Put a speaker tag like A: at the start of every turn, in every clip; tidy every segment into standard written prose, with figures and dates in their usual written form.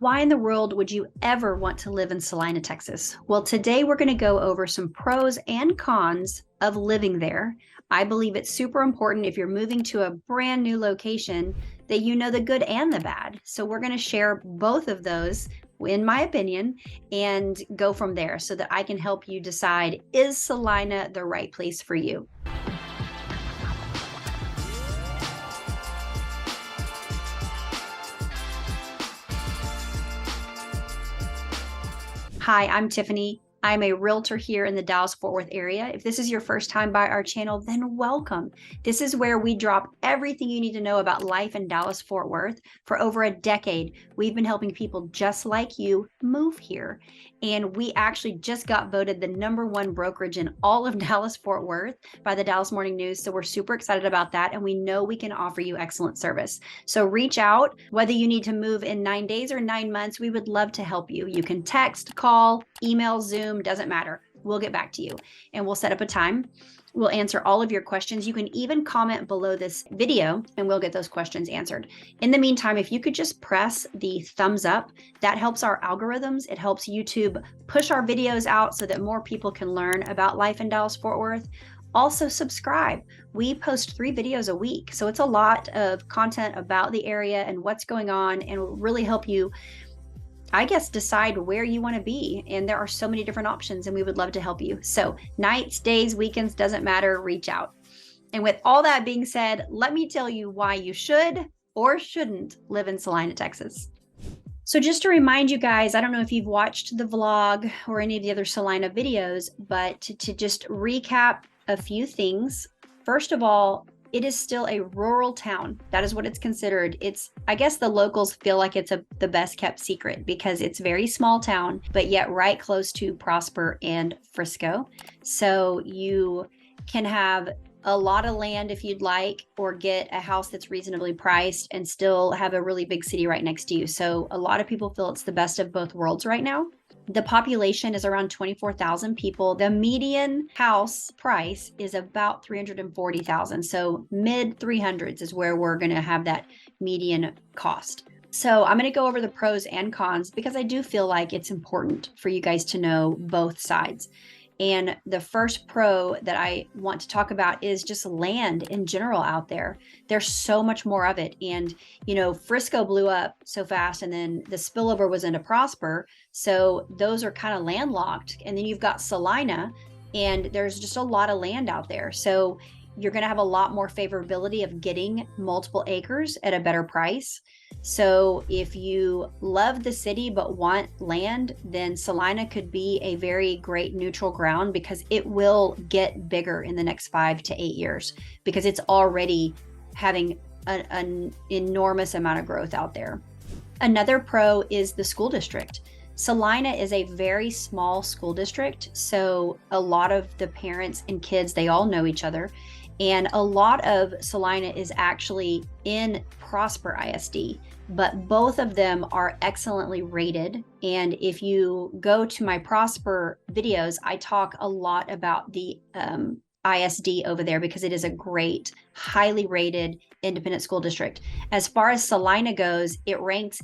A: Why in the world would you ever want to live in Celina, Texas? Well, today we're going to go over some pros and cons of living there. I believe it's super important if you're moving to a brand new location that you know the good and the bad. So we're going to share both of those, in my opinion, and go from there so that I can help you decide, is Celina the right place for you? Hi, I'm Tiffany. I'm a realtor here in the Dallas-Fort Worth area. If this is your first time by our channel, then welcome. This is where we drop everything you need to know about life in Dallas-Fort Worth. For over a decade, we've been helping people just like you move here. And we actually just got voted the #1 brokerage in all of Dallas-Fort Worth by the Dallas Morning News. So we're super excited about that. And we know we can offer you excellent service. So reach out, whether you need to move in 9 days or 9 months, we would love to help you. You can text, call, email, Zoom, doesn't matter. We'll get back to you and we'll set up a time. We'll answer all of your questions. You can even comment below this video and we'll get those questions answered. In the meantime, if you could just press the thumbs up, that helps our algorithms. It helps YouTube push our videos out so that more people can learn about life in Dallas-Fort Worth. Also subscribe. We post 3 videos a week. So it's a lot of content about the area and what's going on, and will really help you, I guess, decide where you want to be. And there are so many different options and we would love to help you. So nights, days, weekends, doesn't matter, reach out. And with all that being said, let me tell you why you should or shouldn't live in Celina, Texas. So just to remind you guys, I don't know if you've watched the vlog or any of the other Celina videos, but to just recap a few things. First of all, it is still a rural town. That is what it's considered. I guess the locals feel like it's the best kept secret because it's very small town, but yet right close to Prosper and Frisco. So you can have a lot of land if you'd like, or get a house that's reasonably priced and still have a really big city right next to you. So a lot of people feel it's the best of both worlds right now. The population is around 24,000 people. The median house price is about 340,000. So mid 300s is where we're going to have that median cost. So I'm going to go over the pros and cons because I do feel like it's important for you guys to know both sides. And the first pro that I want to talk about is just land in general out there. There's so much more of it. And, you know, Frisco blew up so fast and then the spillover was into Prosper. So those are kind of landlocked. And then you've got Celina and there's just a lot of land out there. So you're going to have a lot more favorability of getting multiple acres at a better price. So if you love the city but want land, then Celina could be a very great neutral ground because it will get bigger in the next 5 to 8 years because it's already having an enormous amount of growth out there. Another pro is the school district. Celina is a very small school district, so a lot of the parents and kids, they all know each other. And a lot of Celina is actually in Prosper ISD, but both of them are excellently rated. And if you go to my Prosper videos, I talk a lot about the ISD over there because it is a great, highly rated independent school district. As far as Celina goes, it ranks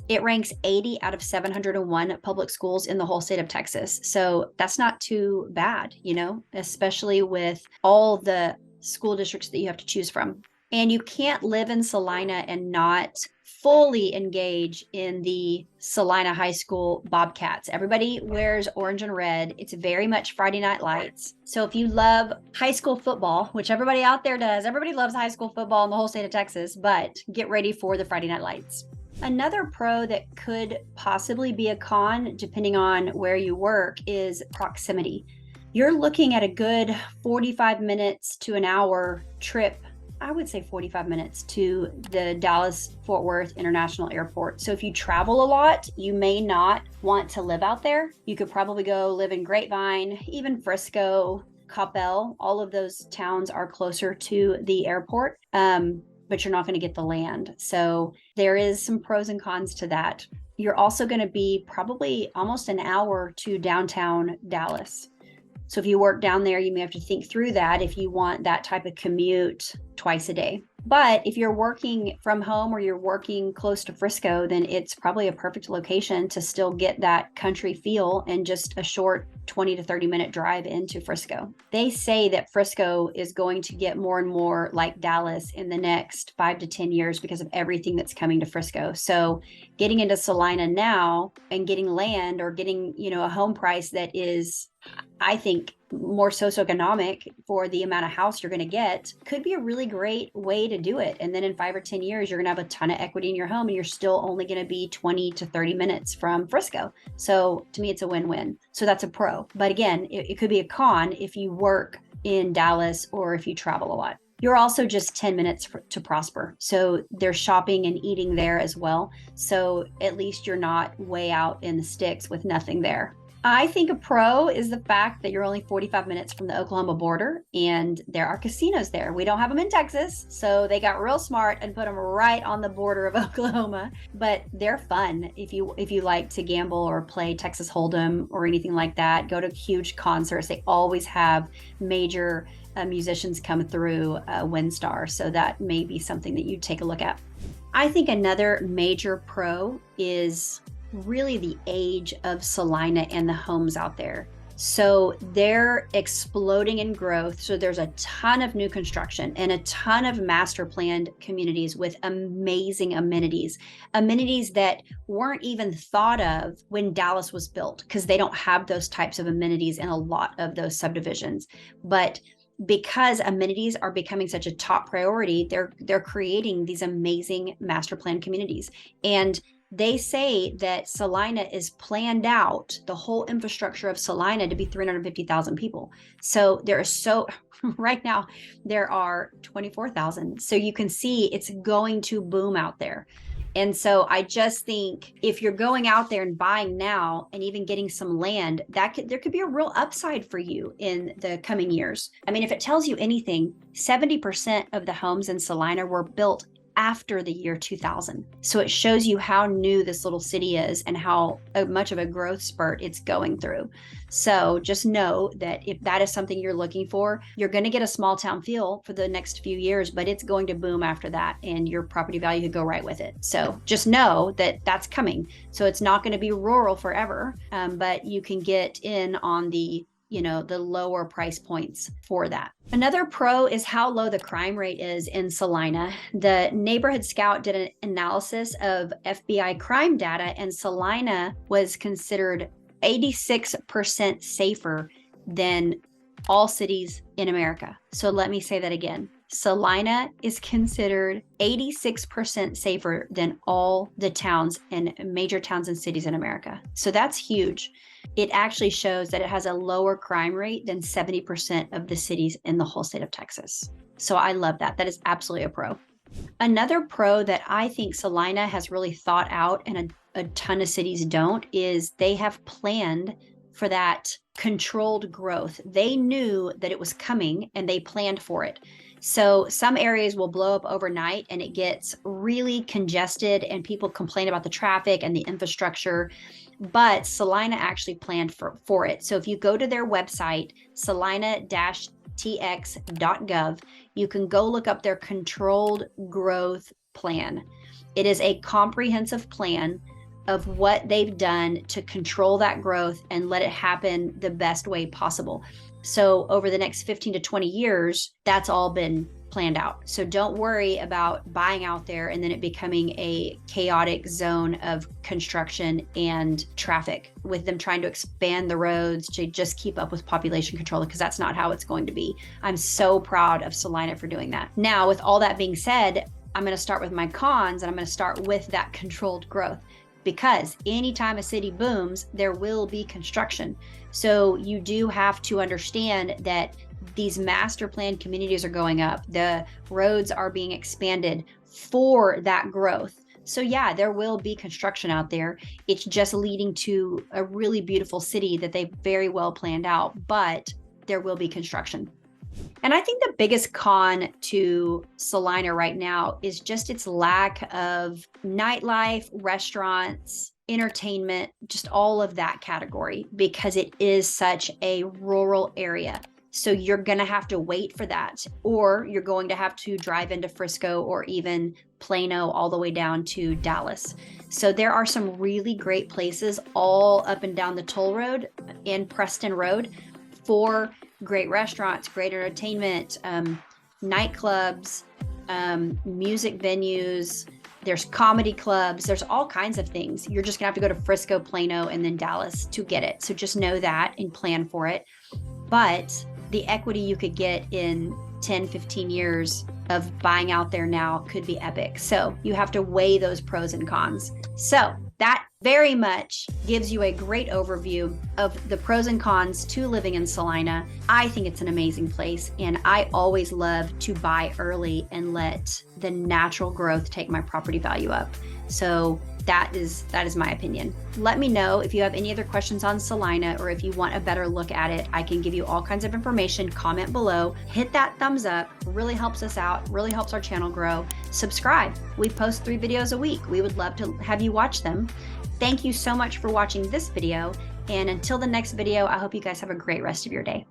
A: 80 out of 701 public schools in the whole state of Texas. So that's not too bad, you know, especially with all the school districts that you have to choose from. And you can't live in Celina and not fully engage in the Celina High School Bobcats. Everybody wears orange and red. It's very much Friday Night Lights. So if you love high school football, which everybody out there does, everybody loves high school football in the whole state of Texas, but get ready for the Friday Night Lights. Another pro that could possibly be a con, depending on where you work, is proximity. You're looking at a good 45 minutes to an hour trip. I would say 45 minutes to the Dallas-Fort Worth International Airport. So if you travel a lot, you may not want to live out there. You could probably go live in Grapevine, even Frisco, Coppell. All of those towns are closer to the airport, but you're not going to get the land. So there is some pros and cons to that. You're also going to be probably almost an hour to downtown Dallas. So if you work down there, you may have to think through that if you want that type of commute twice a day. But if you're working from home or you're working close to Frisco, then it's probably a perfect location to still get that country feel and just a short 20 to 30 minute drive into Frisco. They say that Frisco is going to get more and more like Dallas in the next 5 to 10 years because of everything that's coming to Frisco. So getting into Celina now and getting land or getting, a home price that is, I think, more socioeconomic for the amount of house you're going to get could be a really great way to do it. And then in 5 or 10 years, you're going to have a ton of equity in your home and you're still only going to be 20 to 30 minutes from Frisco. So to me, it's a win-win. So that's a pro. But again, it could be a con if you work in Dallas or if you travel a lot. You're also just 10 minutes to Prosper. So there's shopping and eating there as well. So at least you're not way out in the sticks with nothing there. I think a pro is the fact that you're only 45 minutes from the Oklahoma border and there are casinos there. We don't have them in Texas, so they got real smart and put them right on the border of Oklahoma, but they're fun if you like to gamble or play Texas Hold'em or anything like that. Go to huge concerts. They always have major musicians come through WinStar, so that may be something that you take a look at. I think another major pro is really the age of Celina and the homes out there. So they're exploding in growth. So there's a ton of new construction and a ton of master planned communities with amazing amenities that weren't even thought of when Dallas was built, because they don't have those types of amenities in a lot of those subdivisions. But because amenities are becoming such a top priority, they're creating these amazing master plan communities. And they say that Celina is planned out, the whole infrastructure of Celina, to be 350,000 people. So right now there are 24,000. So you can see it's going to boom out there. And so I just think if you're going out there and buying now and even getting some land, there could be a real upside for you in the coming years. I mean, if it tells you anything, 70% of the homes in Celina were built after the year 2000. So it shows you how new this little city is and how much of a growth spurt it's going through. So just know that if that is something you're looking for, you're going to get a small town feel for the next few years, but it's going to boom after that and your property value could go right with it. So just know that that's coming. So it's not going to be rural forever, but you can get in on the lower price points for that. Another pro is how low the crime rate is in Celina. The Neighborhood Scout did an analysis of FBI crime data, and Celina was considered 86% safer than all cities in America. So let me say that again. Celina is considered 86% safer than all the towns and major towns and cities in America. So that's huge. It actually shows that it has a lower crime rate than 70% of the cities in the whole state of Texas. So I love that. That is absolutely a pro. Another pro that I think Celina has really thought out and a ton of cities don't is they have planned for that controlled growth. They knew that it was coming and they planned for it. So some areas will blow up overnight and it gets really congested and people complain about the traffic and the infrastructure, but Celina actually planned for it. So if you go to their website, celina-tx.gov, you can go look up their controlled growth plan. It is a comprehensive plan of what they've done to control that growth and let it happen the best way possible. So over the next 15 to 20 years, that's all been planned out. So don't worry about buying out there and then it becoming a chaotic zone of construction and traffic with them trying to expand the roads to just keep up with population control, because that's not how it's going to be. I'm so proud of Celina for doing that. Now, with all that being said, I'm going to start with my cons, and I'm going to start with that controlled growth. Because anytime a city booms, there will be construction. So you do have to understand that these master plan communities are going up. The roads are being expanded for that growth. So yeah, there will be construction out there. It's just leading to a really beautiful city that they very well planned out, but there will be construction. And I think the biggest con to Celina right now is just its lack of nightlife, restaurants, entertainment, just all of that category, because it is such a rural area. So you're going to have to wait for that, or you're going to have to drive into Frisco or even Plano all the way down to Dallas. So there are some really great places all up and down the toll road in Preston Road for great restaurants, great entertainment, nightclubs, music venues. There's comedy clubs. There's all kinds of things. You're just gonna have to go to Frisco, Plano, and then Dallas to get it. So just know that and plan for it. But the equity you could get in 10, 15 years of buying out there now could be epic. So you have to weigh those pros and cons. So that very much gives you a great overview of the pros and cons to living in Celina. I think it's an amazing place, and I always love to buy early and let the natural growth take my property value up. So that is my opinion. Let me know if you have any other questions on Celina, or if you want a better look at it. I can give you all kinds of information. Comment below, hit that thumbs up, really helps us out, really helps our channel grow. Subscribe. We post 3 videos a week. We would love to have you watch them. Thank you so much for watching this video, and until the next video, I hope you guys have a great rest of your day.